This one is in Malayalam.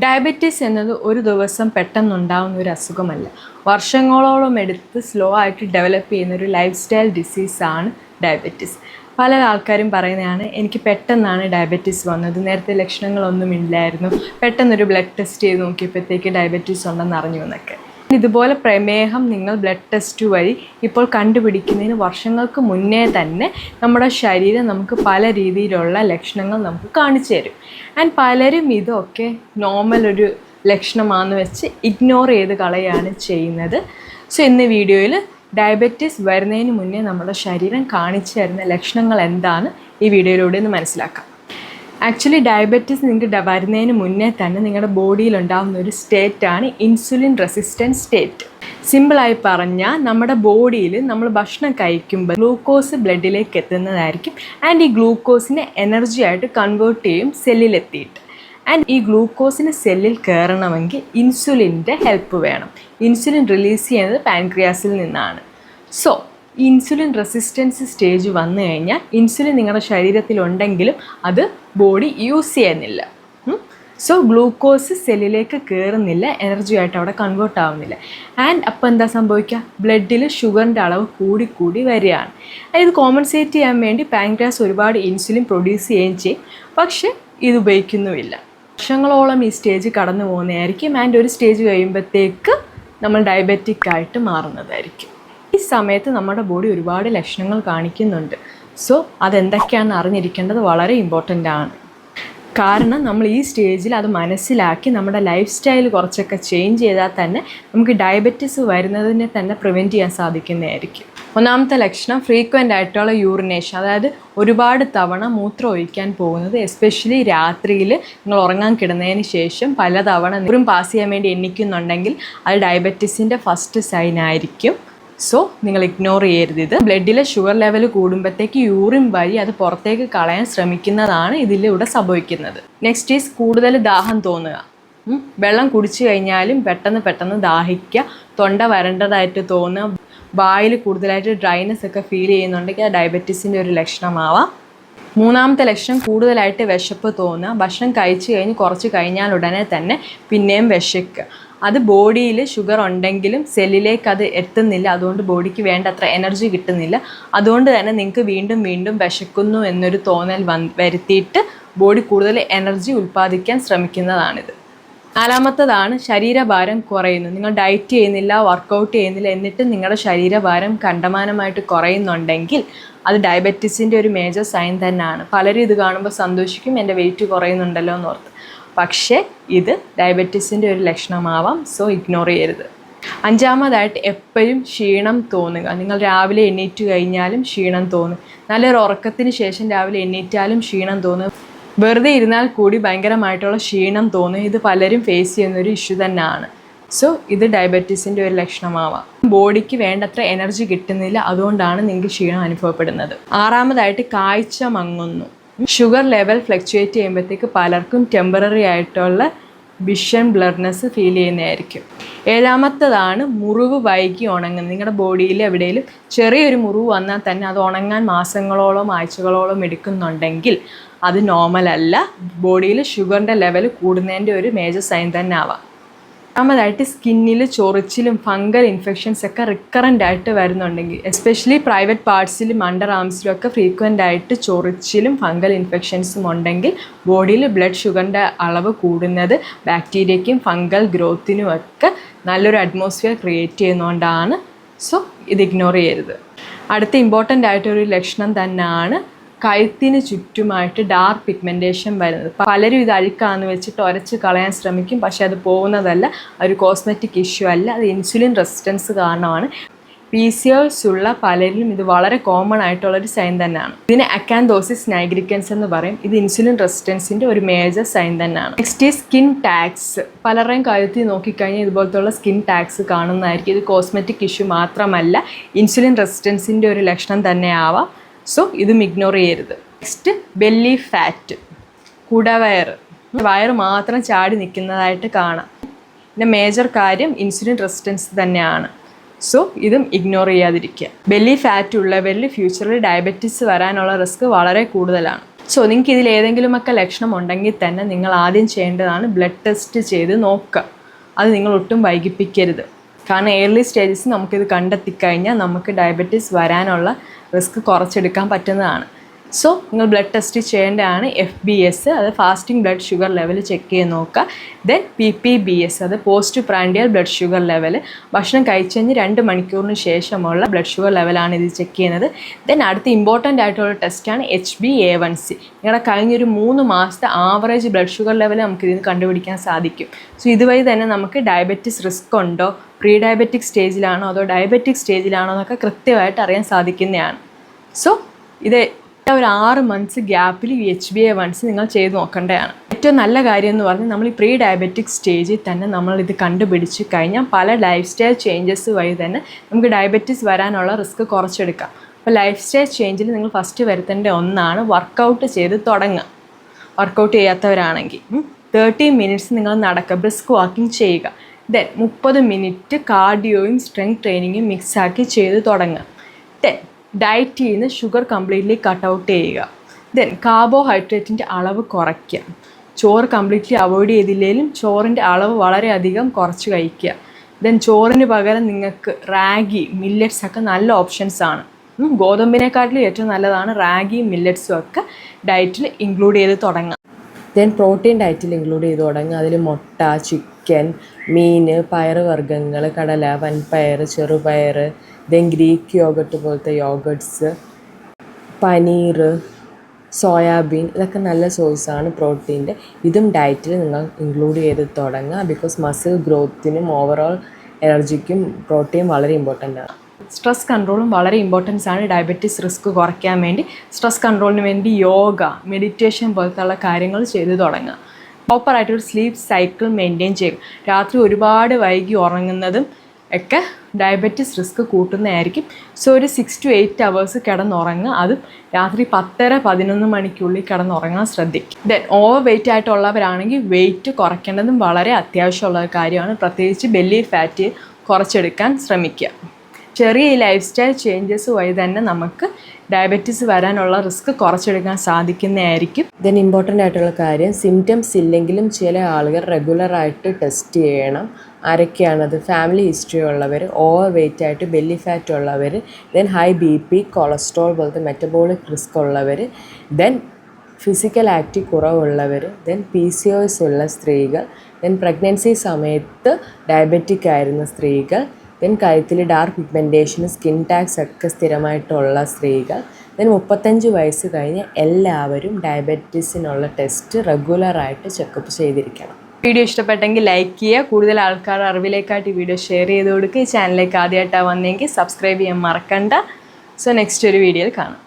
ഡയബറ്റീസ് എന്നത് ഒരു ദിവസം പെട്ടെന്നുണ്ടാകുന്ന ഒരു അസുഖമല്ല. വർഷങ്ങളോളം എടുത്ത് സ്ലോ ആയിട്ട് ഡെവലപ്പ് ചെയ്യുന്ന ഒരു ലൈഫ് സ്റ്റൈൽ ഡിസീസാണ് ഡയബറ്റീസ്. പല ആൾക്കാരും പറയുന്നതാണ്, എനിക്ക് പെട്ടെന്നാണ് ഡയബറ്റീസ് വന്നത്, നേരത്തെ ലക്ഷണങ്ങളൊന്നും ഇല്ലായിരുന്നു, പെട്ടെന്നൊരു ബ്ലഡ് ടെസ്റ്റ് ചെയ്ത് നോക്കിയപ്പോഴത്തേക്ക് ഡയബറ്റീസ് ഉണ്ടെന്ന് അറിഞ്ഞു എന്നൊക്കെ. ഇതുപോലെ പ്രമേഹം നിങ്ങൾ ബ്ലഡ് ടെസ്റ്റ് വഴി ഇപ്പോൾ കണ്ടുപിടിക്കുന്നതിന് വർഷങ്ങൾക്ക് മുന്നേ തന്നെ നമ്മുടെ ശരീരം നമുക്ക് പല രീതിയിലുള്ള ലക്ഷണങ്ങൾ നമുക്ക് കാണിച്ചു തരും. ആൻഡ് പലരും ഇതൊക്കെ നോർമൽ ഒരു ലക്ഷണമാണെന്ന് വെച്ച് ഇഗ്നോർ ചെയ്ത് കളയാണ് ചെയ്യുന്നത്. സോ ഇന്ന് വീഡിയോയിൽ ഡയബറ്റീസ് വരുന്നതിന് മുന്നേ നമ്മുടെ ശരീരം കാണിച്ചു തരുന്ന ലക്ഷണങ്ങൾ എന്താണ് ഈ വീഡിയോയിലൂടെ ഒന്ന് മനസ്സിലാക്കാം. ആക്ച്വലി ഡയബറ്റീസ് നിങ്ങൾക്ക് വരുന്നതിന് മുന്നേ തന്നെ നിങ്ങളുടെ ബോഡിയിൽ ഉണ്ടാകുന്ന ഒരു സ്റ്റേറ്റാണ് ഇൻസുലിൻ റെസിസ്റ്റൻറ്റ് സ്റ്റേറ്റ്. സിമ്പിളായി പറഞ്ഞാൽ നമ്മുടെ ബോഡിയിൽ നമ്മൾ ഭക്ഷണം കഴിക്കുമ്പോൾ ഗ്ലൂക്കോസ് ബ്ലഡിലേക്ക് എത്തുന്നതായിരിക്കും. ആൻഡ് ഈ ഗ്ലൂക്കോസിനെ എനർജി ആയിട്ട് കൺവേർട്ട് ചെയ്യും സെല്ലിലെത്തിയിട്ട്. ആൻഡ് ഈ ഗ്ലൂക്കോസിന് സെല്ലിൽ കയറണമെങ്കിൽ ഇൻസുലിൻ്റെ ഹെൽപ്പ് വേണം. ഇൻസുലിൻ റിലീസ് ചെയ്യുന്നത് പാൻക്രിയാസിൽ നിന്നാണ്. സോ ഇൻസുലിൻ റെസിസ്റ്റൻസ് സ്റ്റേജ് വന്നു കഴിഞ്ഞാൽ ഇൻസുലിൻ നിങ്ങളുടെ ശരീരത്തിലുണ്ടെങ്കിലും അത് ബോഡി യൂസ് ചെയ്യുന്നില്ല. സോ ഗ്ലൂക്കോസ് സെല്ലിലേക്ക് കയറുന്നില്ല, എനർജി ആയിട്ട് അവിടെ കൺവേർട്ട് ആവുന്നില്ല. ആൻഡ് അപ്പോൾ എന്താ സംഭവിക്കുക? ബ്ലഡിൽ ഷുഗറിൻ്റെ അളവ് കൂടി വരികയാണ്. ഇത് കോമ്പൻസേറ്റ് ചെയ്യാൻ വേണ്ടി പാൻക്രിയാസ് ഒരുപാട് ഇൻസുലിൻ പ്രൊഡ്യൂസ് ചെയ്യുകയും ചെയ്യും, പക്ഷേ ഇത് ഉപയോഗിക്കുന്നുമില്ല. വർഷങ്ങളോളം ഈ സ്റ്റേജ് കടന്നു പോകുന്നതായിരിക്കും. ആൻഡ് ഒരു സ്റ്റേജ് കഴിയുമ്പോഴത്തേക്ക് നമ്മൾ ഡയബറ്റിക് ആയിട്ട് മാറുന്നതായിരിക്കും. ഈ സമയത്ത് നമ്മുടെ ബോഡി ഒരുപാട് ലക്ഷണങ്ങൾ കാണിക്കുന്നുണ്ട്. സോ അതെന്തൊക്കെയാണെന്ന് അറിഞ്ഞിരിക്കേണ്ടത് വളരെ ഇമ്പോർട്ടൻ്റ് ആണ്. കാരണം നമ്മൾ ഈ സ്റ്റേജിൽ അത് മനസ്സിലാക്കി നമ്മുടെ ലൈഫ് സ്റ്റൈൽ കുറച്ചൊക്കെ ചേഞ്ച് ചെയ്താൽ തന്നെ നമുക്ക് ഡയബറ്റീസ് വരുന്നതിനെ തന്നെ പ്രിവെൻറ്റ് ചെയ്യാൻ സാധിക്കുന്നതായിരിക്കും. ഒന്നാമത്തെ ലക്ഷണം ഫ്രീക്വൻ്റ് ആയിട്ടുള്ള യൂറിനേഷൻ, അതായത് ഒരുപാട് തവണ മൂത്രം ഒഴിക്കാൻ പോകുന്നത്. എസ്പെഷ്യലി രാത്രിയിൽ നിങ്ങൾ ഉറങ്ങാൻ കിടന്നതിന് ശേഷം പല തവണ യൂറിൻ പാസ് ചെയ്യാൻ വേണ്ടി എണ്ണിക്കുന്നുണ്ടെങ്കിൽ അത് ഡയബറ്റീസിൻ്റെ ഫസ്റ്റ് സൈൻ ആയിരിക്കും. സോ നിങ്ങൾ ഇഗ്നോർ ചെയ്യരുത് ഇത്. ബ്ലഡിലെ ഷുഗർ ലെവൽ കൂടുമ്പോഴത്തേക്ക് യൂറിൻ വഴി അത് പുറത്തേക്ക് കളയാൻ ശ്രമിക്കുന്നതാണ് ഇതിലൂടെ സംഭവിക്കുന്നത്. നെക്സ്റ്റ് ഈസ് കൂടുതൽ ദാഹം തോന്നുക. വെള്ളം കുടിച്ചു കഴിഞ്ഞാലും പെട്ടെന്ന് ദാഹിക്കുക, തൊണ്ട വരണ്ടതായിട്ട് തോന്നുക, വായിൽ കൂടുതലായിട്ട് ഡ്രൈനെസ് ഒക്കെ ഫീൽ ചെയ്യുന്നുണ്ടെങ്കിൽ അത് ഡയബറ്റീസിൻ്റെ ഒരു ലക്ഷണമാവാം. മൂന്നാമത്തെ ലക്ഷണം കൂടുതലായിട്ട് വിശപ്പ് തോന്നുക. ഭക്ഷണം കഴിച്ചു കഴിഞ്ഞ് കുറച്ച് കഴിഞ്ഞാൽ ഉടനെ തന്നെ പിന്നെയും വിശക്കുക. അത് ബോഡിയിൽ ഷുഗർ ഉണ്ടെങ്കിലും സെല്ലിലേക്ക് അത് എത്തുന്നില്ല, അതുകൊണ്ട് ബോഡിക്ക് വേണ്ടത്ര എനർജി കിട്ടുന്നില്ല. അതുകൊണ്ട് തന്നെ നിങ്ങൾക്ക് വീണ്ടും വിശക്കുന്നു എന്നൊരു തോന്നൽ വരുത്തിയിട്ട് ബോഡി കൂടുതൽ എനർജി ഉൽപ്പാദിക്കാൻ ശ്രമിക്കുന്നതാണിത്. നാലാമത്തതാണ് ശരീരഭാരം കുറയുന്നു. നിങ്ങൾ ഡയറ്റ് ചെയ്യുന്നില്ല, വർക്കൗട്ട് ചെയ്യുന്നില്ല, എന്നിട്ട് നിങ്ങളുടെ ശരീരഭാരം കണ്ടമാനമായിട്ട് കുറയുന്നുണ്ടെങ്കിൽ അത് ഡയബറ്റീസിൻ്റെ ഒരു മേജർ സൈൻ തന്നെയാണ്. പലരും ഇത് കാണുമ്പോൾ സന്തോഷിക്കും, എൻ്റെ വെയിറ്റ് കുറയുന്നുണ്ടല്ലോ എന്നോർത്ത്. പക്ഷേ ഇത് ഡയബറ്റീസിൻ്റെ ഒരു ലക്ഷണമാവാം. സോ ഇഗ്നോർ ചെയ്യരുത്. അഞ്ചാമതായിട്ട് എപ്പോഴും ക്ഷീണം തോന്നുക. നിങ്ങൾ രാവിലെ എണ്ണീറ്റ് കഴിഞ്ഞാലും ക്ഷീണം തോന്നും. നല്ലൊരു ഉറക്കത്തിന് ശേഷം രാവിലെ എണ്ണീറ്റാലും ക്ഷീണം തോന്നും. വെറുതെ ഇരുന്നാൽ കൂടി ഭയങ്കരമായിട്ടുള്ള ക്ഷീണം തോന്നും. ഇത് പലരും ഫേസ് ചെയ്യുന്നൊരു ഇഷ്യൂ തന്നെയാണ്. സോ ഇത് ഡയബറ്റീസിൻ്റെ ഒരു ലക്ഷണമാവാം. ബോഡിക്ക് വേണ്ടത്ര എനർജി കിട്ടുന്നില്ല, അതുകൊണ്ടാണ് നിങ്ങൾക്ക് ക്ഷീണം അനുഭവപ്പെടുന്നത്. ആറാമതായിട്ട് കാഴ്ച മങ്ങുന്നു. ഷുഗർ ലെവൽ ഫ്ലക്ച്വേറ്റ് ചെയ്യുമ്പോഴത്തേക്ക് പലർക്കും ടെമ്പററി ആയിട്ടുള്ള വിഷൻ ബ്ലർനെസ് ഫീൽ ചെയ്യുന്നതായിരിക്കും. ഏഴാമത്തതാണ് മുറിവ് വൈകി ഉണങ്ങുന്നത്. നിങ്ങളുടെ ബോഡിയിൽ എവിടെയെങ്കിലും ചെറിയൊരു മുറിവ് വന്നാൽ തന്നെ അത് ഉണങ്ങാൻ മാസങ്ങളോളം ആഴ്ചകളോളം എടുക്കുന്നുണ്ടെങ്കിൽ അത് നോർമൽ അല്ല. ബോഡിയിൽ ഷുഗറിൻ്റെ ലെവൽ കൂടുന്നതിൻ്റെ ഒരു മേജർ സൈൻ തന്നെ ആവാം. രണ്ടാമതായിട്ട് സ്കിന്നിൽ ചൊറിച്ചിലും ഫംഗൽ ഇൻഫെക്ഷൻസ് ഒക്കെ റിക്കറൻ്റ് ആയിട്ട് വരുന്നുണ്ടെങ്കിൽ, എസ്പെഷ്യലി പ്രൈവറ്റ് പാർട്സിലും അണ്ടർ ആംസിലും ഒക്കെ ഫ്രീക്വൻ്റ് ആയിട്ട് ചൊറിച്ചിലും ഫംഗൽ ഇൻഫെക്ഷൻസും ഉണ്ടെങ്കിൽ ബോഡിയിൽ ബ്ലഡ് ഷുഗറിൻ്റെ അളവ് കൂടുന്നത് ബാക്ടീരിയയ്ക്കും ഫംഗൽ ഗ്രോത്തിനും ഒക്കെ നല്ലൊരു അറ്റ്മോസ്ഫിയർ ക്രിയേറ്റ് ചെയ്യുന്നതുകൊണ്ടാണ്. സോ ഇത് ഇഗ്നോർ ചെയ്യരുത്. അടുത്ത ഇമ്പോർട്ടൻ്റ് ആയിട്ടൊരു ലക്ഷണം തന്നെയാണ് കഴുത്തിന് ചുറ്റുമായിട്ട് ഡാർക്ക് പിഗ്മെൻറ്റേഷൻ വരുന്നത്. പലരും ഇത് അഴുക്കാന്ന് വെച്ചിട്ട് ഉരച്ച് കളയാൻ ശ്രമിക്കും, പക്ഷേ അത് പോകുന്നതല്ല, ഒരു കോസ്മെറ്റിക് ഇഷ്യൂ അല്ല, അത് ഇൻസുലിൻ റെസിസ്റ്റൻസ് കാരണമാണ്. PCOS ഉള്ള പലരിലും ഇത് വളരെ കോമൺ ആയിട്ടുള്ളൊരു സൈൻ തന്നെയാണ്. ഇതിന് അക്കാന്തോസിസ് നൈഗ്രിക്കൻസ് എന്ന് പറയും. ഇത് ഇൻസുലിൻ റെസിസ്റ്റൻസിൻ്റെ ഒരു മേജർ സൈൻ തന്നെയാണ്. നെക്സ്റ്റ് ഈ സ്കിൻ ടാഗ്സ്. പലരുടെയും കഴുത്തിൽ നോക്കിക്കഴിഞ്ഞാൽ ഇതുപോലത്തുള്ള സ്കിൻ ടാഗ്സ് കാണുന്നതായിരിക്കും. ഇത് കോസ്മെറ്റിക് ഇഷ്യൂ മാത്രമല്ല, ഇൻസുലിൻ റെസിസ്റ്റൻസിൻ്റെ ഒരു ലക്ഷണം തന്നെ ആവാം. സോ ഇതും ഇഗ്നോർ ചെയ്യരുത്. നെക്സ്റ്റ് ബെല്ലി ഫാറ്റ്, വയറ് മാത്രം ചാടി നിൽക്കുന്നതായിട്ട് കാണാം. പിന്നെ മേജർ കാര്യം ഇൻസുലിൻ റെസിസ്റ്റൻസ് തന്നെയാണ്. സോ ഇതും ഇഗ്നോർ ചെയ്യാതിരിക്കുക. ബെല്ലി ഫാറ്റ് ഉള്ളവരിൽ ഫ്യൂച്ചറിൽ ഡയബറ്റീസ് വരാനുള്ള റിസ്ക് വളരെ കൂടുതലാണ്. സോ നിങ്ങൾക്ക് ഇതിൽ ഏതെങ്കിലുമൊക്കെ ലക്ഷണം ഉണ്ടെങ്കിൽ തന്നെ നിങ്ങൾ ആദ്യം ചെയ്യേണ്ടതാണ് ബ്ലഡ് ടെസ്റ്റ് ചെയ്ത് നോക്കുക. അത് നിങ്ങൾ ഒട്ടും വൈകിപ്പിക്കരുത്. കാരണം ഏർലി സ്റ്റേജസ് നമുക്കിത് കണ്ടെത്തിക്കഴിഞ്ഞാൽ നമുക്ക് ഡയബറ്റീസ് വരാനുള്ള റിസ്ക് കുറച്ചെടുക്കാൻ പറ്റുന്നതാണ്. സോ നിങ്ങൾ ബ്ലഡ് ടെസ്റ്റ് ചെയ്യേണ്ടതാണ് FBS, അത് fasting blood sugar level check ചെയ്ത് നോക്കുക. ദെൻ PPBS, അത് post prandial blood sugar level, ഭക്ഷണം കഴിച്ചതിന് 2 മണിക്കൂറിന് ശേഷമുള്ള ബ്ലഡ് ഷുഗർ ലെവലാണ് ഇത് ചെക്ക് ചെയ്യുന്നത്. ദെൻ അടുത്ത ഇമ്പോർട്ടൻ്റ് ആയിട്ടുള്ള ടെസ്റ്റാണ് HbA1c. നിങ്ങളുടെ കഴിഞ്ഞൊരു 3 മാസത്തെ ആവറേജ് ബ്ലഡ് ഷുഗർ ലെവൽ നമുക്ക് ഇതിന് കണ്ടുപിടിക്കാൻ സാധിക്കും. സോ ഇതുവഴി തന്നെ നമുക്ക് ഡയബറ്റിസ് റിസ്ക് ഉണ്ടോ, പ്രീ ഡയബറ്റിക് സ്റ്റേജിലാണോ അതോ ഡയബറ്റിക് സ്റ്റേജിലാണോ എന്നൊക്കെ കൃത്യമായിട്ട് അറിയാൻ സാധിക്കുന്നതാണ്. സോ ഇത് ഒരു 6 മന്ത്സ് ഗ്യാപ്പിൽ ഈ HbA1c നിങ്ങൾ ചെയ്ത് നോക്കേണ്ടതാണ്. ഏറ്റവും നല്ല കാര്യം എന്ന് പറഞ്ഞാൽ നമ്മൾ ഈ പ്രീ ഡയബറ്റിക് സ്റ്റേജിൽ തന്നെ നമ്മളിത് കണ്ടുപിടിച്ച് കഴിഞ്ഞാൽ പല ലൈഫ് സ്റ്റൈൽ ചേഞ്ചസ് വഴി തന്നെ നമുക്ക് ഡയബറ്റീസ് വരാനുള്ള റിസ്ക് കുറച്ചെടുക്കാം. അപ്പോൾ ലൈഫ് സ്റ്റൈൽ ചേഞ്ചിൽ നിങ്ങൾ ഫസ്റ്റ് വരുത്തേണ്ട ഒന്നാണ് വർക്കൗട്ട് ചെയ്ത് തുടങ്ങുക. വർക്കൗട്ട് ചെയ്യാത്തവരാണെങ്കിൽ 30 മിനിറ്റ്സ് നിങ്ങൾ നടക്കുക, ബ്രിസ്ക് വാക്കിംഗ് ചെയ്യുക. ദെൻ 30 മിനിറ്റ് കാർഡിയോയും സ്ട്രെങ്ത് ട്രെയിനിങ്ങും മിക്സാക്കി ചെയ്ത് തുടങ്ങുക. ദെൻ ഡയറ്റിൽ നിന്ന് ഷുഗർ കംപ്ലീറ്റ്ലി കട്ട് ഔട്ട് ചെയ്യുക. ദെൻ കാർബോഹൈഡ്രേറ്റിൻ്റെ അളവ് കുറയ്ക്കുക. ചോറ് കംപ്ലീറ്റ്ലി അവോയ്ഡ് ചെയ്തില്ലെങ്കിലും ചോറിൻ്റെ അളവ് വളരെയധികം കുറച്ച് കഴിക്കുക. ദെൻ ചോറിന് പകരം നിങ്ങൾക്ക് റാഗി, മില്ലറ്റ്സ് ഒക്കെ നല്ല ഓപ്ഷൻസാണ്. ഗോതമ്പിനെക്കാട്ടിലും ഏറ്റവും നല്ലതാണ് റാഗിയും മില്ലറ്റ്സും ഒക്കെ ഡയറ്റിൽ ഇൻക്ലൂഡ് ചെയ്ത് തുടങ്ങുക. ദെൻ പ്രോട്ടീൻ ഡയറ്റിൽ ഇൻക്ലൂഡ് ചെയ്ത് തുടങ്ങുക. അതിൽ മുട്ട, ചിക്കൻ, മീൻ, പയറുവർഗ്ഗങ്ങൾ, കടല, വൻപയർ, ചെറുപയർ, ദെൻ ഗ്രീക്ക് യോഗട്ട് പോലത്തെ യോഗട്ട്സ്, പനീർ, സോയാബീൻ, ഇതൊക്കെ നല്ല സോഴ്സാണ് പ്രോട്ടീൻ്റെ. ഇതും ഡയറ്റിൽ നിങ്ങൾ ഇൻക്ലൂഡ് ചെയ്ത് തുടങ്ങുക. ബിക്കോസ് മസിൽ ഗ്രോത്തിനും ഓവറോൾ എനർജിക്കും പ്രോട്ടീൻ വളരെ ഇമ്പോർട്ടൻ്റ് ആണ്. സ്ട്രെസ് കൺട്രോളും വളരെ ഇമ്പോർട്ടൻസ് ആണ് ഡയബറ്റീസ് റിസ്ക് കുറയ്ക്കാൻ വേണ്ടി. സ്ട്രെസ് കൺട്രോളിന് വേണ്ടി യോഗ, മെഡിറ്റേഷൻ പോലത്തുള്ള കാര്യങ്ങൾ ചെയ്തു തുടങ്ങുക. പ്രോപ്പറായിട്ടൊരു സ്ലീപ്പ് സൈക്കിൾ മെയിൻറ്റെയിൻ ചെയ്യും. രാത്രി ഒരുപാട് വൈകി ഉറങ്ങുന്നതും ഒക്കെ ഡയബറ്റീസ് റിസ്ക് കൂട്ടുന്നതായിരിക്കും. സോ ഒരു 6 to 8 hours കിടന്നുറങ്ങുക. അതും രാത്രി 10-11 മണിക്കുള്ളിൽ കിടന്നുറങ്ങാൻ ശ്രദ്ധിക്കും. ദെൻ ഓവർ വെയിറ്റ് ആയിട്ടുള്ളവരാണെങ്കിൽ വെയിറ്റ് കുറയ്ക്കേണ്ടതും വളരെ അത്യാവശ്യമുള്ള കാര്യമാണ്. പ്രത്യേകിച്ച് ബെല്ലി ഫാറ്റ് കുറച്ചെടുക്കാൻ ശ്രമിക്കുക. ചെറിയ ഈ ലൈഫ് സ്റ്റൈൽ ചേഞ്ചസ് വഴി തന്നെ നമുക്ക് ഡയബറ്റീസ് വരാനുള്ള റിസ്ക് കുറച്ചെടുക്കാൻ സാധിക്കുന്നതായിരിക്കും. ദെൻ ഇമ്പോർട്ടൻ്റ് ആയിട്ടുള്ള കാര്യം, സിംറ്റംസ് ഇല്ലെങ്കിലും ചില ആളുകൾ റെഗുലറായിട്ട് ടെസ്റ്റ് ചെയ്യണം. ആരൊക്കെയാണത്? ഫാമിലി ഹിസ്റ്ററി ഉള്ളവർ, ഓവർ വെയിറ്റ് ആയിട്ട് ബെല്ലി ഫാറ്റ് ഉള്ളവർ, ദെൻ ഹൈ BP, കൊളസ്ട്രോൾ പോലത്തെ മെറ്റബോളിക് റിസ്ക് ഉള്ളവർ, ദെൻ ഫിസിക്കൽ ആക്റ്റീവ് കുറവുള്ളവർ, ദെൻ PCOS ഉള്ള സ്ത്രീകൾ, ദെൻ പ്രഗ്നൻസി സമയത്ത് ഡയബറ്റിക് ആയിരുന്ന സ്ത്രീകൾ, ദെൻ കഴുത്തിൽ ഡാർക്ക് പിഗ്മെൻറ്റേഷന്, സ്കിൻ ടാക്സ് ഒക്കെ സ്ഥിരമായിട്ടുള്ള സ്ത്രീകൾ, ദെൻ 35 വയസ്സ് കഴിഞ്ഞ് എല്ലാവരും ഡയബറ്റീസിനുള്ള ടെസ്റ്റ് റെഗുലറായിട്ട് ചെക്കപ്പ് ചെയ്തിരിക്കണം. വീഡിയോ ഇഷ്ടപ്പെട്ടെങ്കിൽ ലൈക്ക് ചെയ്യുക. കൂടുതൽ ആൾക്കാരുടെ അറിവിലേക്കായിട്ട് ഈ വീഡിയോ ഷെയർ ചെയ്ത് കൊടുക്കുക. ഈ ചാനലിലേക്ക് ആദ്യമായിട്ടാണ് വന്നെങ്കിൽ സബ്സ്ക്രൈബ് ചെയ്യാൻ മറക്കണ്ട. സോ നെക്സ്റ്റ് ഒരു വീഡിയോയിൽ കാണാം.